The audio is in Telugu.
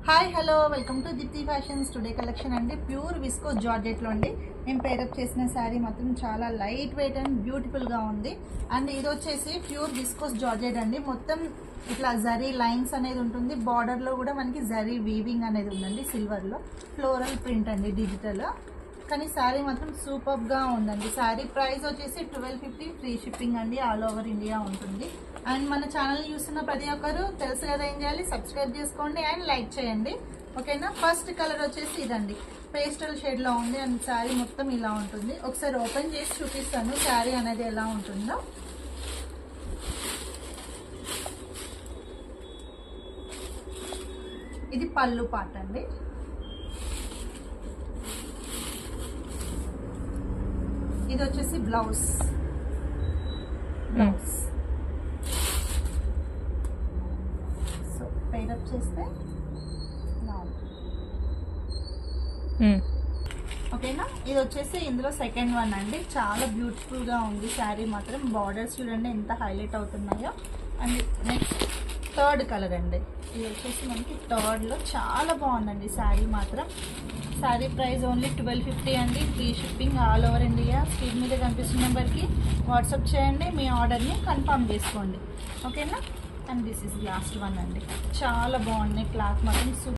Hi hello welcome to Deepti fashions. Today collection అండి ప్యూర్ విస్కోస్ జార్జెట్లో అండి. నేను పేరప్ చేసిన శారీ మాత్రం చాలా లైట్ వెయిట్ అండ్ బ్యూటిఫుల్గా ఉంది. అండ్ ఇది వచ్చేసి ప్యూర్ విస్కోస్ జార్జెట్ అండి. మొత్తం ఇట్లా జరీ లైన్స్ అనేది ఉంటుంది. బార్డర్లో కూడా మనకి జరీ వీవింగ్ అనేది ఉందండి. సిల్వర్లో ఫ్లోరల్ ప్రింట్ అండి, డిజిటల్. కానీ శారీ మాత్రం సూపర్గా ఉందండి. శారీ ప్రైస్ వచ్చేసి 1250, ఫ్రీ షిప్పింగ్ అండి. ఆల్ ఓవర్ ఇండియా ఉంటుంది. అండ్ మన ఛానల్ చూస్తున్న ప్రతి ఒక్కరు తెలుసు కదా ఏం చేయాలి, సబ్స్క్రైబ్ చేసుకోండి అండ్ లైక్ చేయండి, ఓకేనా. ఫస్ట్ కలర్ వచ్చేసి ఇదండి, పేస్టల్ షేడ్లో ఉంది. అండ్ శారీ మొత్తం ఇలా ఉంటుంది. ఒకసారి ఓపెన్ చేసి చూపిస్తాను శారీ అనేది ఎలా ఉంటుందో. ఇది పళ్ళు పార్ట్ అండి. ఇది వచ్చేసి బ్లౌజ్. సో పేరప్ చేస్తే ఓకేనా. ఇది వచ్చేసి ఇందులో సెకండ్ వన్ అండి. చాలా బ్యూటిఫుల్గా ఉంది శారీ మాత్రం. బార్డర్స్ చూడండి ఎంత హైలైట్ అవుతున్నాయో. అండ్ నెక్స్ట్ థర్డ్ కలర్ అండి. ఇది వచ్చేసి మనకి థర్డ్లో చాలా బాగుందండి శారీ మాత్రం. శారీ ప్రైస్ ఓన్లీ 1250 అండి. Free shipping all over India. Screen మీద కనిపిస్తున్న నెంబర్కి వాట్సాప్ చేయండి, మీ ఆర్డర్ని కన్ఫర్మ్ చేసుకోండి, ఓకేనా. And this is last one అండి. చాలా బాగున్నాయి క్లాత్ మాత్రం.